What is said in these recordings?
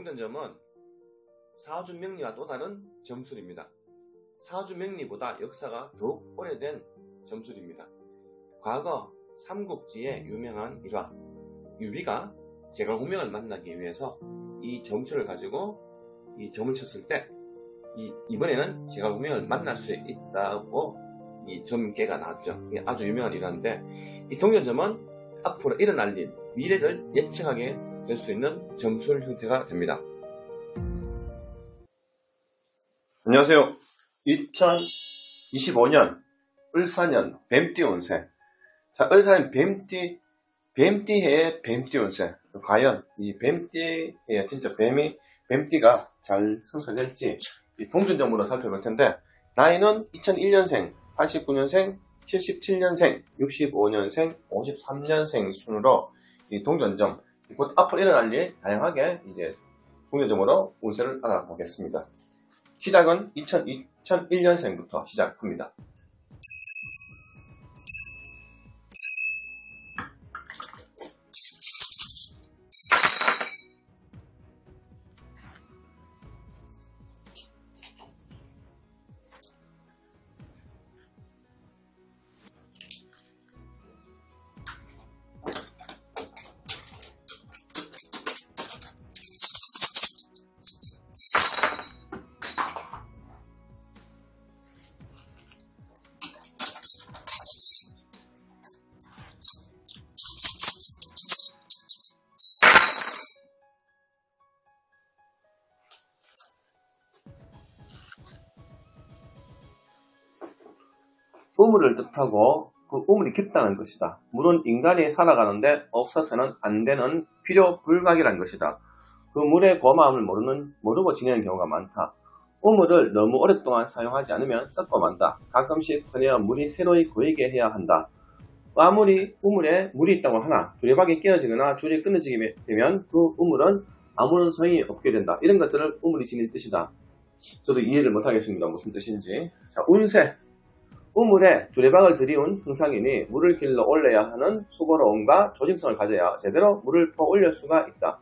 동전점은 사주명리와 또 다른 점술입니다. 사주명리보다 역사가 더욱 오래된 점술입니다. 과거 삼국지의 유명한 일화 유비가 제갈공명을 만나기 위해서 이 점술을 가지고 이 점을 쳤을 때 이번에는 제갈공명을 만날 수 있다고 이 점괘가 나왔죠. 이게 아주 유명한 일화인데, 이 동전점은 앞으로 일어날 일, 미래를 예측하게 될 수 있는 점술 형태가 됩니다. 안녕하세요. 2025년 을사년 뱀띠 운세. 자, 을사년 뱀띠해의 뱀띠 운세. 과연 이 뱀띠에 진짜 뱀띠가 잘 성사될지 이 동전점으로 살펴볼 텐데, 나이는 2001년생, 89년생, 77년생, 65년생, 53년생 순으로 이 동전점, 곧 앞으로 일어날 일 다양하게 이제 동전점으로 운세를 알아보겠습니다. 시작은 2001년생부터 시작합니다. 우물을 뜻하고 그 우물이 깊다는 것이다. 물은 인간이 살아가는데 없어서는 안 되는 필요 불가결한 것이다. 그 물의 고마움을 모르고 지내는 경우가 많다. 우물을 너무 오랫동안 사용하지 않으면 썩고 만다. 가끔씩 꺼내어 물이 새로이 고이게 해야 한다. 아무리 우물에 물이 있다고 하나 두레박이 깨어지거나 줄이 끊어지게 되면 그 우물은 아무런 소용이 없게 된다. 이런 것들을 우물이 지닌 뜻이다. 저도 이해를 못하겠습니다. 무슨 뜻인지. 자, 운세. 우물에 두레박을 들이운 형상이니 물을 길러 올려야 하는 수고로움과 조심성을 가져야 제대로 물을 퍼올릴 수가 있다.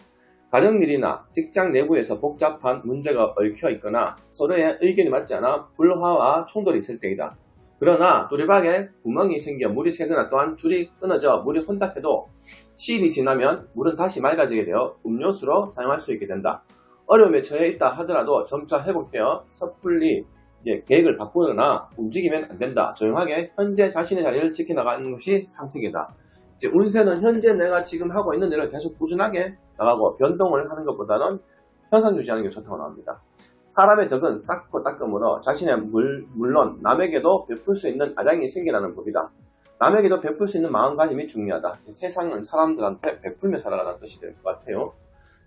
가정일이나 직장 내부에서 복잡한 문제가 얽혀 있거나 서로의 의견이 맞지 않아 불화와 충돌이 있을 때이다. 그러나 두레박에 구멍이 생겨 물이 새거나 또한 줄이 끊어져 물이 혼탁해도 시일이 지나면 물은 다시 맑아지게 되어 음료수로 사용할 수 있게 된다. 어려움에 처해 있다 하더라도 점차 회복되어 섣불리 계획을 바꾸거나 움직이면 안 된다. 조용하게 현재 자신의 자리를 지켜나가는 것이 상책이다. 이제 운세는 현재 내가 지금 하고 있는 일을 계속 꾸준하게 나가고 변동을 하는 것보다는 현상 유지하는 게 좋다고 나옵니다. 사람의 덕은 쌓고 닦음으로 자신의 물론 남에게도 베풀 수 있는 아량이 생기라는 법이다. 남에게도 베풀 수 있는 마음가짐이 중요하다. 세상은 사람들한테 베풀며 살아가는 뜻이 될 것 같아요.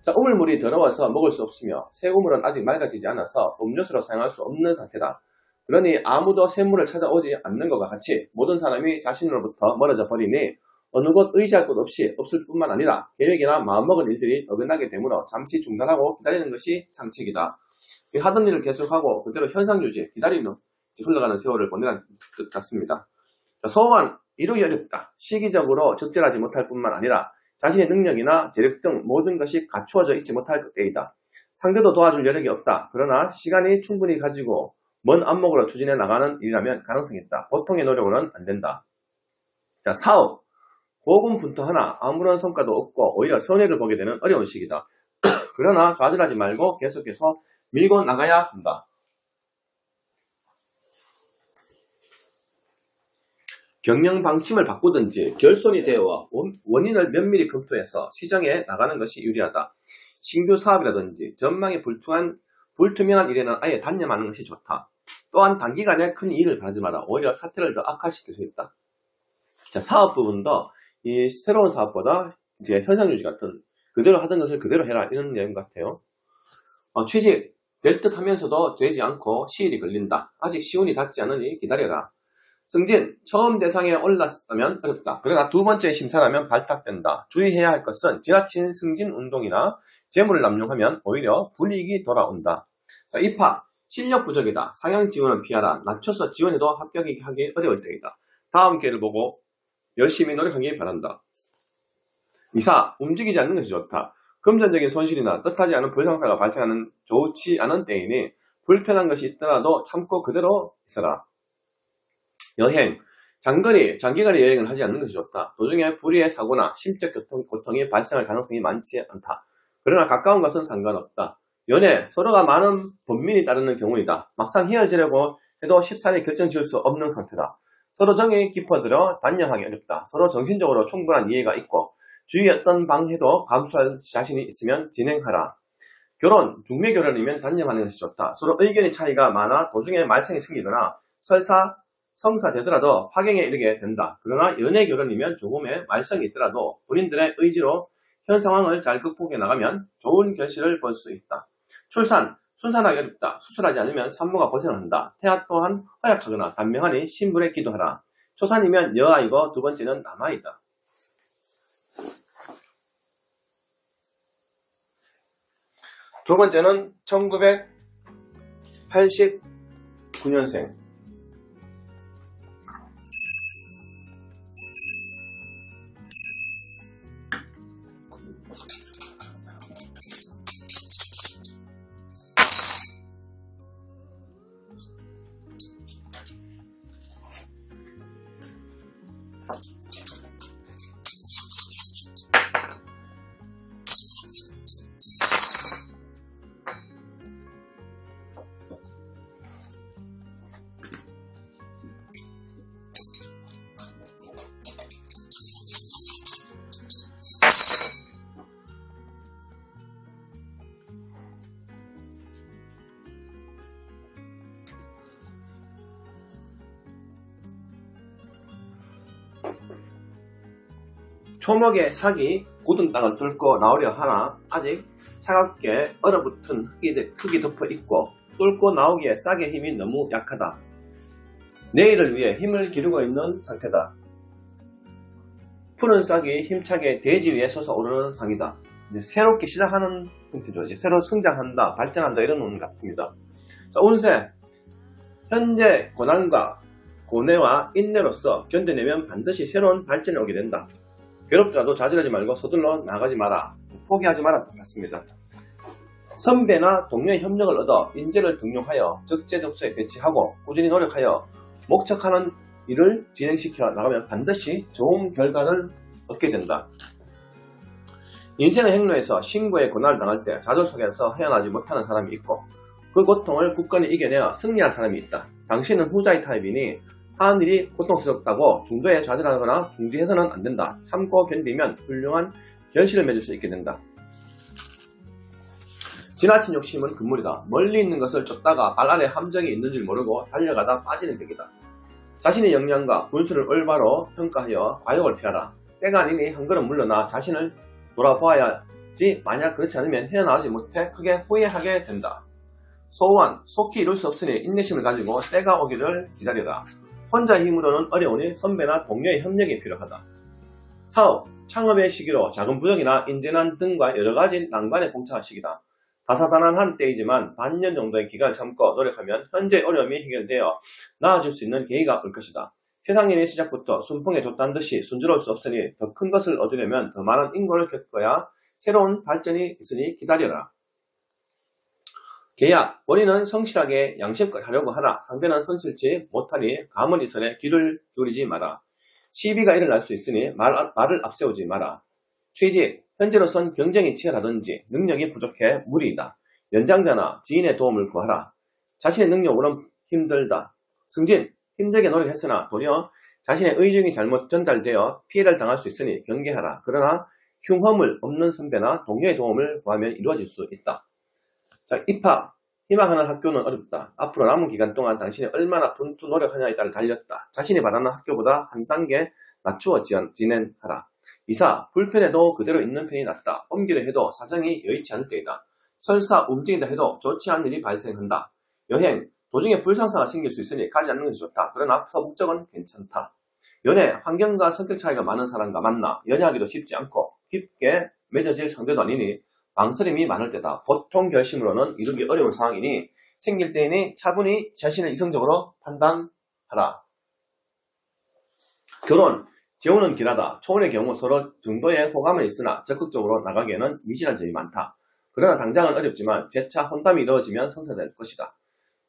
자, 우물물이 더러워서 먹을 수 없으며 새 우물은 아직 맑아지지 않아서 음료수로 사용할 수 없는 상태다. 그러니 아무도 샘물을 찾아오지 않는 것과 같이 모든 사람이 자신으로부터 멀어져 버리니 어느 곳 의지할 곳 없이 없을 뿐만 아니라 계획이나 마음먹은 일들이 어긋나게 되므로 잠시 중단하고 기다리는 것이 상책이다. 하던 일을 계속하고 그대로 현상유지, 기다리는 흘러가는 세월을 보내는 뜻 같습니다. 자, 소원, 이루기 어렵다. 시기적으로 적절하지 못할 뿐만 아니라 자신의 능력이나 재력 등 모든 것이 갖추어져 있지 못할 때이다. 상대도 도와줄 여력이 없다. 그러나 시간이 충분히 가지고 먼 안목으로 추진해 나가는 일이라면 가능성이 있다. 보통의 노력으로는 안 된다. 자, 사업. 고군분투하나 아무런 성과도 없고 오히려 손해를 보게 되는 어려운 시기다. 그러나 좌절하지 말고 계속해서 밀고 나가야 한다. 경영 방침을 바꾸든지 결손이 되어 원인을 면밀히 검토해서 시정해 나가는 것이 유리하다. 신규 사업이라든지 전망이 불투명한 일에는 아예 단념하는 것이 좋다. 또한 단기간에 큰 이익을 바라지 마라. 오히려 사태를 더 악화시킬 수 있다. 자, 사업 부분도 이 새로운 사업보다 이제 현상유지 같은 그대로 하던 것을 그대로 해라, 이런 내용 같아요. 취직 될 듯 하면서도 되지 않고 시일이 걸린다. 아직 시운이 닿지 않으니 기다려라. 승진, 처음 대상에 올랐다면 어렵다. 그러나 두 번째 심사라면 발탁된다. 주의해야 할 것은 지나친 승진 운동이나 재물을 남용하면 오히려 불이익이 돌아온다. 자, 입학, 실력 부족이다. 상향 지원은 피하라. 낮춰서 지원해도 합격하기 어려울 때이다. 다음 기회를 보고 열심히 노력하기 바란다. 이사, 움직이지 않는 것이 좋다. 금전적인 손실이나 뜻하지 않은 불상사가 발생하는 좋지 않은 때이니 불편한 것이 있더라도 참고 그대로 있어라. 여행, 장기간의 여행을 하지 않는 것이 좋다. 도중에 불의의 사고나 심적 고통이 발생할 가능성이 많지 않다. 그러나 가까운 것은 상관없다. 연애, 서로가 많은 번민이 따르는 경우이다. 막상 헤어지려고 해도 쉽사리 결정 지을 수 없는 상태다. 서로 정이 깊어들어 단념하기 어렵다. 서로 정신적으로 충분한 이해가 있고 주위의 어떤 방해도 감수할 자신이 있으면 진행하라. 결혼, 중매 결혼이면 단념하는 것이 좋다. 서로 의견의 차이가 많아 도중에 말썽이 생기거나 성사되더라도 파경에 이르게 된다. 그러나 연애 결혼이면 조금의 말썽이 있더라도 본인들의 의지로 현 상황을 잘 극복해 나가면 좋은 결실을 볼 수 있다. 출산, 순산하기 어렵다. 수술하지 않으면 산모가 고생을 한다. 태아 또한 허약하거나 단명하니 신불에 기도하라. 초산이면 여아이고 두 번째는 남아이다. 두 번째는 1989년생. 초목의 삭이 굳은 땅을 뚫고 나오려 하나 아직 차갑게 얼어붙은 흙이 덮어 있고 뚫고 나오기에 싹의 힘이 너무 약하다. 내일을 위해 힘을 기르고 있는 상태다. 푸른 싹이 힘차게 대지 위에 솟아오르는 상이다. 이제 새롭게 시작하는 형태죠. 이제 새로 성장한다, 발전한다 이런 운 같습니다. 자, 운세. 현재 고난과 고뇌와 인내로서 견뎌내면 반드시 새로운 발전이 오게 된다. 괴롭더라도 좌절하지 말고 서둘러 나가지 마라. 포기하지 마라 같습니다. 선배나 동료의 협력을 얻어 인재를 등용하여 적재적소에 배치하고 꾸준히 노력하여 목적하는 일을 진행시켜 나가면 반드시 좋은 결과를 얻게 된다. 인생의 행로에서 신고의 고난을 당할 때 좌절 속에서 헤어나지 못하는 사람이 있고 그 고통을 굳건히 이겨내어 승리한 사람이 있다. 당신은 후자의 타입이니 하는 일이 고통스럽다고 중도에 좌절하거나 중지해서는 안 된다. 참고 견디면 훌륭한 결실을 맺을 수 있게 된다. 지나친 욕심은 금물이다. 멀리 있는 것을 쫓다가 발 아래 함정이 있는 줄 모르고 달려가다 빠지는 격이다. 자신의 역량과 분수를 올바로 평가하여 과욕을 피하라. 때가 아니니 한 걸음 물러나 자신을 돌아보아야지 만약 그렇지 않으면 헤어나오지 못해 크게 후회하게 된다. 소원, 속히 이룰 수 없으니 인내심을 가지고 때가 오기를 기다리라. 혼자 힘으로는 어려우니 선배나 동료의 협력이 필요하다. 사업, 창업의 시기로 작은 부정이나 인재난 등과 여러가지 난관에 봉착할 시기다. 다사다난한 때이지만 반년 정도의 기간을 참고 노력하면 현재 어려움이 해결되어 나아질 수 있는 계기가 올 것이다. 세상 일의 시작부터 순풍에 줬다는 듯이 순조로울 수 없으니 더 큰 것을 얻으려면 더 많은 인고를 겪어야 새로운 발전이 있으니 기다려라. 계약, 본인은 성실하게 양심껏 하려고 하나 상대는 성실치 못하니 가문이설에 귀를 기울이지 마라. 시비가 일어날 수 있으니 말을 앞세우지 마라. 취직, 현재로선 경쟁이 치열하든지 능력이 부족해 무리이다. 연장자나 지인의 도움을 구하라. 자신의 능력으로는 힘들다. 승진, 힘들게 노력했으나 도리어 자신의 의중이 잘못 전달되어 피해를 당할 수 있으니 경계하라. 그러나 흉허물 없는 선배나 동료의 도움을 구하면 이루어질 수 있다. 자, 입학, 희망하는 학교는 어렵다. 앞으로 남은 기간 동안 당신이 얼마나 분투 노력하냐에 따라 달렸다. 자신이 바라는 학교보다 한 단계 낮추어 진행하라. 이사, 불편해도 그대로 있는 편이 낫다. 옮기려 해도 사정이 여의치 않을 때이다. 설사 움직인다 해도 좋지 않은 일이 발생한다. 여행, 도중에 불상사가 생길 수 있으니 가지 않는 것이 좋다. 그러나 목적은 괜찮다. 연애, 환경과 성격 차이가 많은 사람과 만나 연애하기도 쉽지 않고 깊게 맺어질 상대도 아니니 망설임이 많을 때다. 보통 결심으로는 이루기 어려운 상황이니 생길 때에는 차분히 자신을 이성적으로 판단하라. 결혼, 재혼은 길하다. 초혼의 경우 서로 정도의 호감은 있으나 적극적으로 나가기에는 미진한 점이 많다. 그러나 당장은 어렵지만 재차 혼담이 이루어지면 성사될 것이다.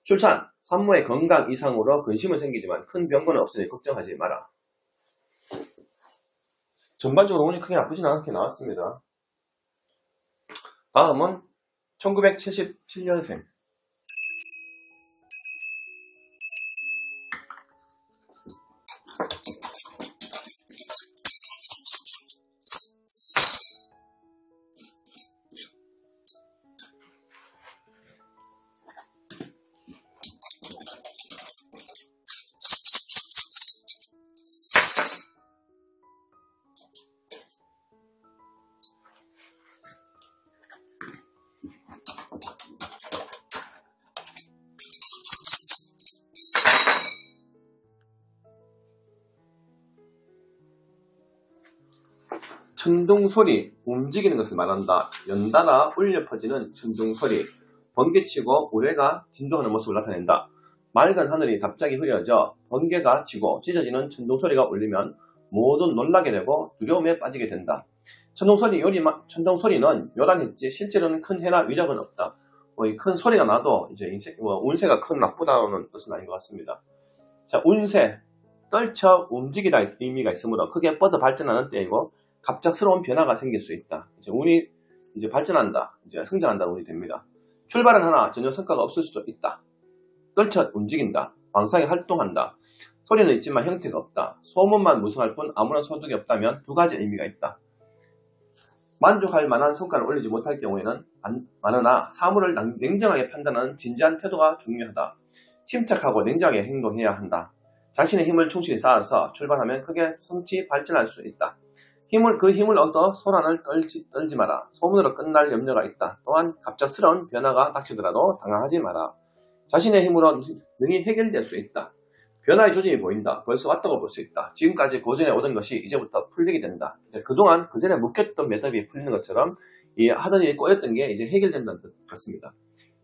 출산, 산모의 건강 이상으로 근심은 생기지만 큰 병고는 없으니 걱정하지 마라. 전반적으로 운이 크게 나쁘진 않게 나왔습니다. 다음은 1977년생. 천둥소리, 움직이는 것을 말한다. 연달아 울려 퍼지는 천둥소리, 번개치고 우레가 진동하는 모습을 나타낸다. 맑은 하늘이 갑자기 흐려져 번개가 치고 찢어지는 천둥소리가 울리면 모두 놀라게 되고 두려움에 빠지게 된다. 천둥소리는 요란했지 실제로는 큰 해나 위력은 없다. 큰 소리가 나도 이제 운세가 큰 나쁘다는 뜻은 아닌 것 같습니다. 자, 운세, 떨쳐 움직이다 의미가 있으므로 크게 뻗어 발전하는 때이고 갑작스러운 변화가 생길 수 있다. 이제 운이 이제 발전한다, 이제 성장한다는 운이 됩니다. 출발은 하나 전혀 성과가 없을 수도 있다. 떨쳐 움직인다. 방상이 활동한다. 소리는 있지만 형태가 없다. 소문만 무성할 뿐 아무런 소득이 없다면 두 가지 의미가 있다. 만족할 만한 성과를 올리지 못할 경우에는 많으나 사물을 냉정하게 판단하는 진지한 태도가 중요하다. 침착하고 냉정하게 행동해야 한다. 자신의 힘을 충실히 쌓아서 출발하면 크게 성취 발전할 수 있다. 그 힘을 얻어 소란을 떨지 마라. 소문으로 끝날 염려가 있다. 또한 갑작스러운 변화가 닥치더라도 당황하지 마라. 자신의 힘으로 능히 해결될 수 있다. 변화의 조짐이 보인다. 벌써 왔다고 볼 수 있다. 지금까지 고전에 오던 것이 이제부터 풀리게 된다. 그동안 그전에 묶였던 매듭이 풀리는 것처럼 하던 일이 꼬였던 게 이제 해결된다는 뜻 같습니다.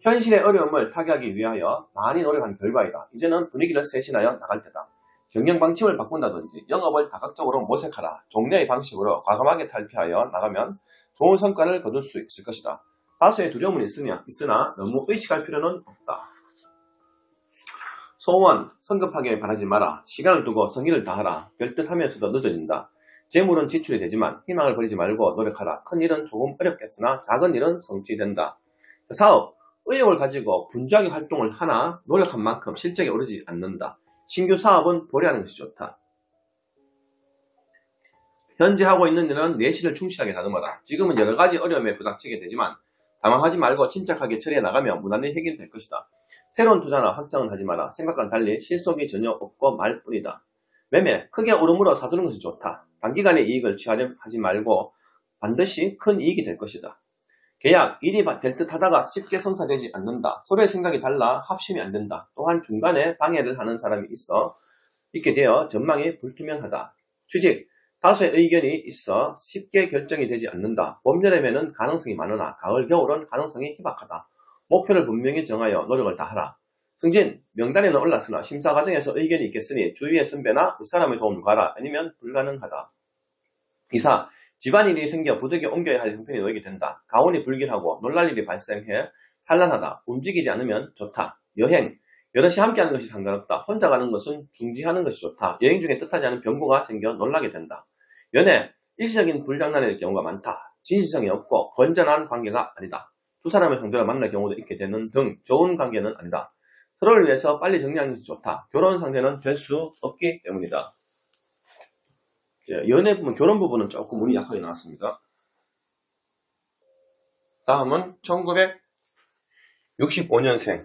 현실의 어려움을 타개하기 위하여 많이 노력한 결과이다. 이제는 분위기를 쇄신하여 나갈 때다. 경영 방침을 바꾼다든지 영업을 다각적으로 모색하라. 종래의 방식으로 과감하게 탈피하여 나가면 좋은 성과를 거둘 수 있을 것이다. 다수의 두려움은 있으나 너무 의식할 필요는 없다. 소원, 성급하게 바라지 마라. 시간을 두고 성의를 다하라. 별뜻하면서도 늦어진다. 재물은 지출이 되지만 희망을 버리지 말고 노력하라. 큰 일은 조금 어렵겠으나 작은 일은 성취된다. 사업, 의욕을 가지고 분주하게 활동을 하나 노력한 만큼 실적에 오르지 않는다. 신규 사업은 보류하는 것이 좋다. 현재 하고 있는 일은 내실을 충실하게 다듬어라. 지금은 여러가지 어려움에 부닥치게 되지만 당황하지 말고 침착하게 처리해 나가면 무난히 해결될 것이다. 새로운 투자나 확장은 하지 마라. 생각과는 달리 실속이 전혀 없고 말 뿐이다. 매매, 크게 오름으로 사두는 것이 좋다. 단기간에 이익을 취하려 하지 말고 반드시 큰 이익이 될 것이다. 계약, 일이 될 듯 하다가 쉽게 성사되지 않는다. 서로의 생각이 달라 합심이 안 된다. 또한 중간에 방해를 하는 사람이 있게 되어 전망이 불투명하다. 취직, 다수의 의견이 있어 쉽게 결정이 되지 않는다. 봄, 여름에는 가능성이 많으나 가을, 겨울은 가능성이 희박하다. 목표를 분명히 정하여 노력을 다하라. 승진, 명단에는 올랐으나 심사 과정에서 의견이 있겠으니 주위의 선배나 윗사람의 도움을 구하라. 아니면 불가능하다. 이사, 집안일이 생겨 부득이 옮겨야 할 형편이 놓이게 된다. 가온이 불길하고 놀랄 일이 발생해 산란하다. 움직이지 않으면 좋다. 여행, 여럿이 함께하는 것이 상관없다. 혼자 가는 것은 중지하는 것이 좋다. 여행 중에 뜻하지 않은 변고가 생겨 놀라게 된다. 연애, 일시적인 불장난일 경우가 많다. 진실성이 없고 건전한 관계가 아니다. 두 사람의 상대로 만날 경우도 있게 되는 등 좋은 관계는 아니다. 서로를 위해서 빨리 정리하는 것이 좋다. 결혼 상태는 될 수 없기 때문이다. 연애 부분, 결혼 부분은 조금 운이 약하게 나왔습니다. 다음은 1965년생.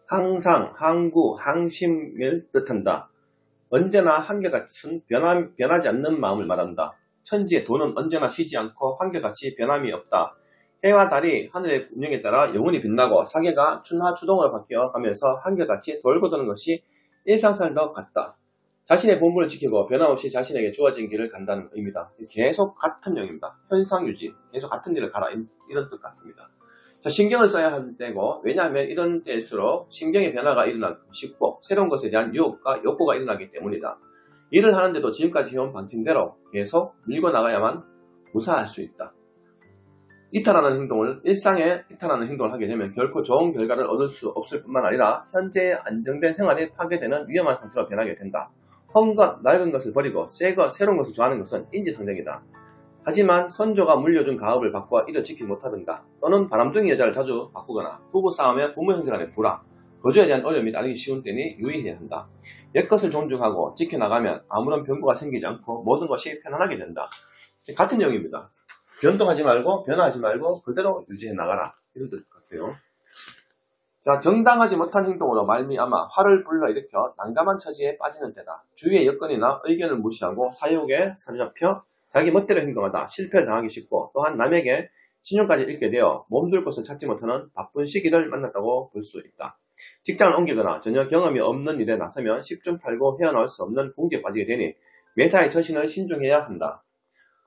항상, 항구, 항심을 뜻한다. 언제나 한결같은 변하지 않는 마음을 말한다. 천지의 도는 언제나 쉬지 않고 한결같이 변함이 없다. 해와 달이 하늘의 운명에 따라 영원히 빛나고 사계가 춘하추동으로 바뀌어 가면서 한결같이 돌고 도는 것이 일상생활과 같다. 자신의 본분을 지키고 변함없이 자신에게 주어진 길을 간다는 의미다. 계속 같은 영입니다. 현상유지, 계속 같은 일을 가라, 이런 뜻 같습니다. 자, 신경을 써야 할 때고, 왜냐하면 이런 때일수록 신경의 변화가 일어나기 쉽고 새로운 것에 대한 유혹과 욕구가 일어나기 때문이다. 일을 하는데도 지금까지 해온 방침대로 계속 밀고 나가야만 무사할 수 있다. 일상에 이탈하는 행동을 하게 되면 결코 좋은 결과를 얻을 수 없을 뿐만 아니라 현재의 안정된 생활이 파괴되는 위험한 상태로 변하게 된다. 험과 낡은 것을 버리고 새로운 것을 좋아하는 것은 인지상정이다. 하지만 선조가 물려준 가업을 바꿔 이를 지키지 못하든가 또는 바람둥이 여자를 자주 바꾸거나 부부싸움에 부모 형제 간의 불화, 거주에 대한 어려움이 따르기 쉬운 때니 유의해야 한다. 옛것을 존중하고 지켜나가면 아무런 변화가 생기지 않고 모든 것이 편안하게 된다. 같은 내용입니다. 변동하지 말고 변화하지 말고 그대로 유지해 나가라. 이런 뜻 같아요. 자, 정당하지 못한 행동으로 말미암아 화를 불러일으켜 난감한 처지에 빠지는 때다. 주위의 여건이나 의견을 무시하고 사욕에 사로잡혀 자기 멋대로 행동하다 실패를 당하기 쉽고 또한 남에게 신용까지 잃게 되어 몸둘 곳을 찾지 못하는 바쁜 시기를 만났다고 볼 수 있다. 직장을 옮기거나 전혀 경험이 없는 일에 나서면 10중 8구 헤어나올 수 없는 공지에 빠지게 되니 매사에 처신을 신중해야 한다.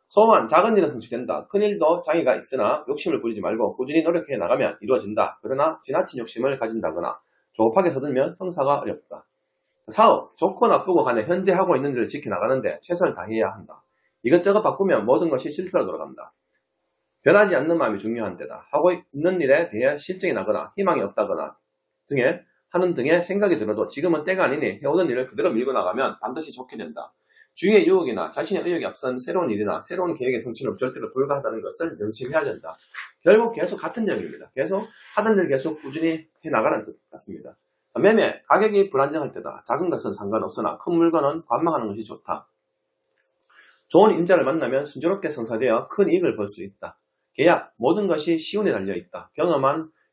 소소한 작은 일은 성취된다. 큰 일도 장애가 있으나 욕심을 부리지 말고 꾸준히 노력해 나가면 이루어진다. 그러나 지나친 욕심을 가진다거나 조급하게 서둘면 성사가 어렵다. 사업, 좋고 나쁘고 간에 현재 하고 있는 일을 지켜나가는데 최선을 다해야 한다. 이것저것 바꾸면 모든 것이 실패로 돌아간다. 변하지 않는 마음이 중요한 데다. 하고 있는 일에 대해 실증이 나거나 희망이 없다거나 하는 등의 생각이 들어도 지금은 때가 아니니 해오던 일을 그대로 밀고 나가면 반드시 좋게 된다. 주위의 유혹이나 자신의 의욕이 앞선 새로운 일이나 새로운 계획의 성취는 절대로 불가하다는 것을 명심해야 된다. 결국 계속 같은 내용입니다. 계속 하던 일 계속 꾸준히 해나가는 뜻 같습니다. 매매, 가격이 불안정할 때다. 작은 것은 상관없으나 큰 물건은 관망하는 것이 좋다. 좋은 임자를 만나면 순조롭게 성사되어 큰 이익을 벌 수 있다. 계약, 모든 것이 시운에 달려있다.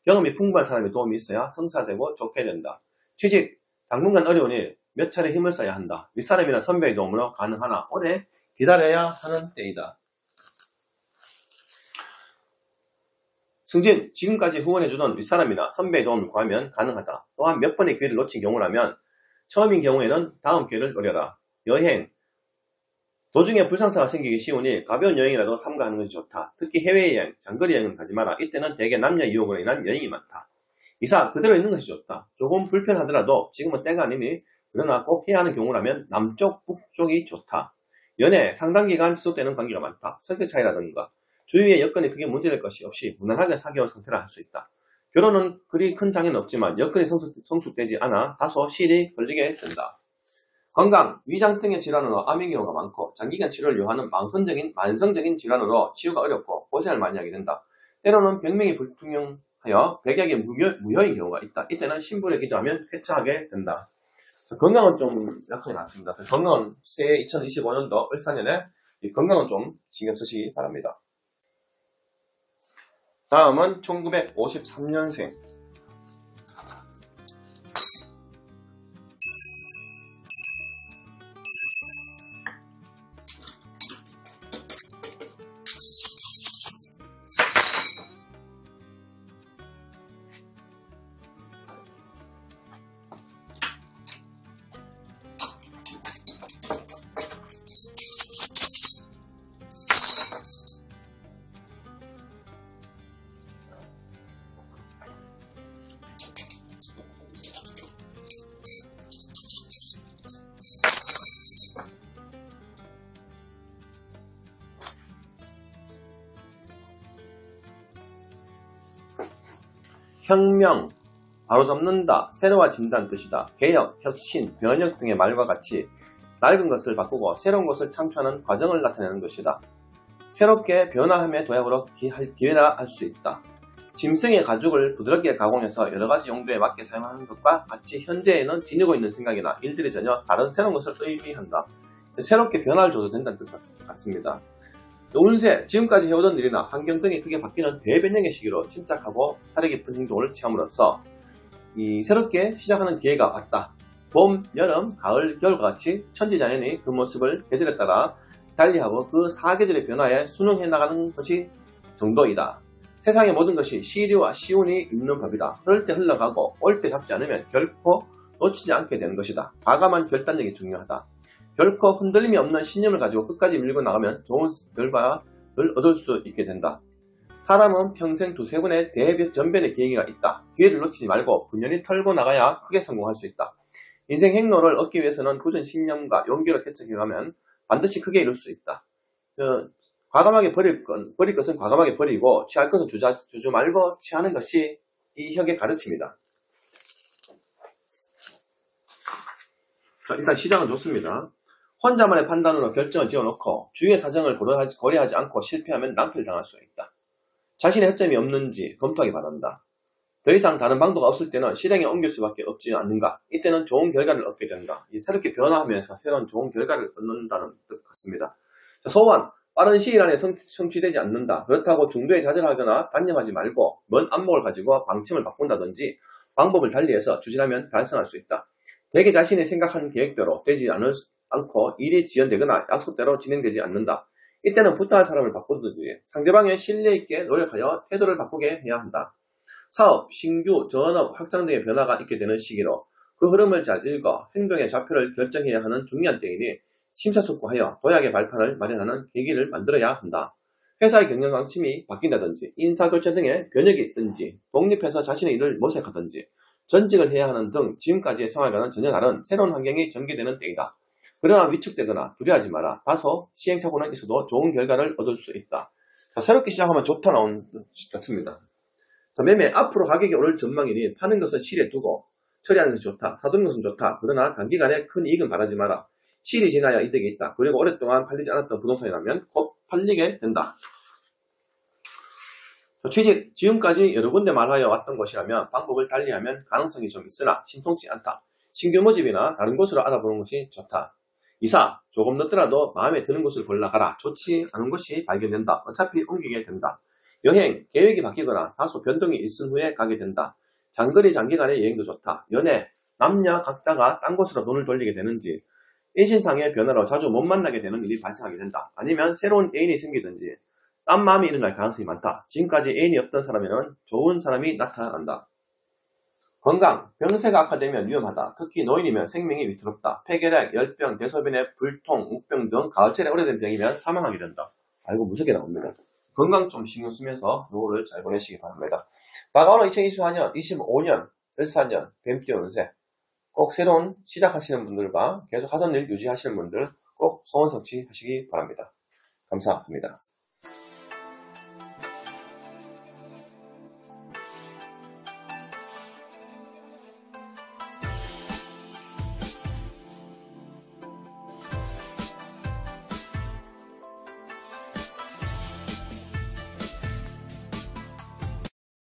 경험이 풍부한 사람의 도움이 있어야 성사되고 좋게 된다. 취직, 당분간 어려우니 몇 차례 힘을 써야 한다. 윗사람이나 선배의 도움으로 가능하나 오래 기다려야 하는 때이다. 승진, 지금까지 후원해주던 윗사람이나 선배의 도움을 구하면 가능하다. 또한 몇 번의 기회를 놓친 경우라면 처음인 경우에는 다음 기회를 노려라. 여행, 도중에 불상사가 생기기 쉬우니 가벼운 여행이라도 삼가하는 것이 좋다. 특히 해외여행, 장거리 여행은 가지 마라. 이때는 대개 남녀 유혹으로 인한 여행이 많다. 이사, 그대로 있는 것이 좋다. 조금 불편하더라도 지금은 때가 아니니 그러나 꼭 해야 하는 경우라면 남쪽, 북쪽이 좋다. 연애, 상당기간 지속되는 관계가 많다. 성격 차이라든가 주위의 여건이 크게 문제될 것이 없이 무난하게 사귀어온 상태라 할 수 있다. 결혼은 그리 큰 장애는 없지만 여건이 성숙되지 않아 다소 시일이 걸리게 된다. 건강, 위장 등의 질환으로 암인 경우가 많고 장기간 치료를 요하는 만성적인 질환으로 치유가 어렵고 고생을 많이 하게 된다. 때로는 병명이 불투명하여 백약이 무효인 경우가 있다. 이때는 신불에 기도하면 쾌차하게 된다. 건강은 좀 약하게 나왔습니다. 건강은 새해 2025년도 을사년에 건강은 좀 신경 쓰시기 바랍니다. 다음은 1953년생 혁명, 바로잡는다, 새로워진다는 뜻이다. 개혁, 혁신, 변혁 등의 말과 같이 낡은 것을 바꾸고 새로운 것을 창출하는 과정을 나타내는 것이다. 새롭게 변화함의 도약으로 기회라 할 수 있다. 짐승의 가죽을 부드럽게 가공해서 여러가지 용도에 맞게 사용하는 것과 같이 현재에는 지니고 있는 생각이나 일들이 전혀 다른 새로운 것을 의미한다. 새롭게 변화를 줘도 된다는 뜻 같습니다. 운세, 지금까지 해오던 일이나 환경 등이 크게 바뀌는 대변형의 시기로 침착하고 사려 깊은 행동을 취함으로써 새롭게 시작하는 기회가 왔다. 봄, 여름, 가을, 겨울과 같이 천지자연이 그 모습을 계절에 따라 달리하고 그 사계절의 변화에 순응해 나가는 것이 정도이다. 세상의 모든 것이 시류와 시운이 있는 법이다. 흐를 때 흘러가고 올 때 잡지 않으면 결코 놓치지 않게 되는 것이다. 과감한 결단력이 중요하다. 결코 흔들림이 없는 신념을 가지고 끝까지 밀고 나가면 좋은 결과를 얻을 수 있게 된다. 사람은 평생 두세 번의 대전변의 기회가 있다. 기회를 놓치지 말고 분연히 털고 나가야 크게 성공할 수 있다. 인생 행로를 얻기 위해서는 굳은 신념과 용기를 개척해가면 반드시 크게 이룰 수 있다. 과감하게 버릴 것은 과감하게 버리고 취할 것은 주저 말고 취하는 것이 이 혁의 가르침이다. 자, 일단 시작은 좋습니다. 혼자만의 판단으로 결정을 지어놓고 주위의 사정을 고려하지 않고 실패하면 낭패를 당할 수 있다. 자신의 허점이 없는지 검토하기 바란다. 더 이상 다른 방도가 없을 때는 실행에 옮길 수밖에 없지 않는가. 이때는 좋은 결과를 얻게 된다. 새롭게 변화하면서 새로운 좋은 결과를 얻는다는 뜻 같습니다. 소원, 빠른 시일 안에 성취되지 않는다. 그렇다고 중도에 좌절하거나 단념하지 말고 먼 안목을 가지고 방침을 바꾼다든지 방법을 달리해서 추진하면 달성할 수 있다. 대개 자신이 생각한 계획대로 되지 않고 일이 지연되거나 약속대로 진행되지 않는다. 이때는 부탁할 사람을 바꾸든지 상대방의 신뢰 있게 노력하여 태도를 바꾸게 해야 한다. 사업, 신규, 전업, 확장 등의 변화가 있게 되는 시기로 그 흐름을 잘 읽어 행동의 좌표를 결정해야 하는 중요한 때이니 심사숙고하여 도약의 발판을 마련하는 계기를 만들어야 한다. 회사의 경영 방침이 바뀐다든지 인사교체 등의 변혁이 있든지 독립해서 자신의 일을 모색하든지 전직을 해야 하는 등 지금까지의 생활과는 전혀 다른 새로운 환경이 전개되는 때이다. 그러나 위축되거나 두려워하지 마라. 다소 시행착오는 있어도 좋은 결과를 얻을 수 있다. 자, 새롭게 시작하면 좋다 나온 같습니다. 자, 매매 앞으로 가격이 오를 전망이니 파는 것은 실에 두고 처리하는 것이 좋다. 사두는 것은 좋다. 그러나 단기간에 큰 이익은 바라지 마라. 실이 지나야 이득이 있다. 그리고 오랫동안 팔리지 않았던 부동산이라면 곧 팔리게 된다. 취직, 지금까지 여러 군데 말하여 왔던 것이라면 방법을 달리하면 가능성이 좀 있으나 신통치 않다. 신규 모집이나 다른 곳으로 알아보는 것이 좋다. 이사, 조금 늦더라도 마음에 드는 곳을 골라가라. 좋지 않은 것이 발견된다. 어차피 옮기게 된다. 여행, 계획이 바뀌거나 다소 변동이 있은 후에 가게 된다. 장거리 장기간의 여행도 좋다. 연애, 남녀 각자가 딴 곳으로 돈을 돌리게 되는지 인신상의 변화로 자주 못 만나게 되는 일이 발생하게 된다. 아니면 새로운 애인이 생기든지 딴 마음이 일어날 가능성이 많다. 지금까지 애인이 없던 사람에는 좋은 사람이 나타난다. 건강, 병세가 악화되면 위험하다. 특히 노인이면 생명이 위태롭다. 폐결핵, 열병, 대소변의 불통, 우병 등 가을철에 오래된 병이면 사망하게 된다. 아이고 무섭게 나옵니다. 건강 좀 신경 쓰면서 노후를 잘 보내시기 바랍니다. 다가오는 2024년, 25년, 14년, 뱀띠 운세 꼭 새로운 시작하시는 분들과 계속 하던 일 유지하시는 분들 꼭 소원 성취하시기 바랍니다. 감사합니다.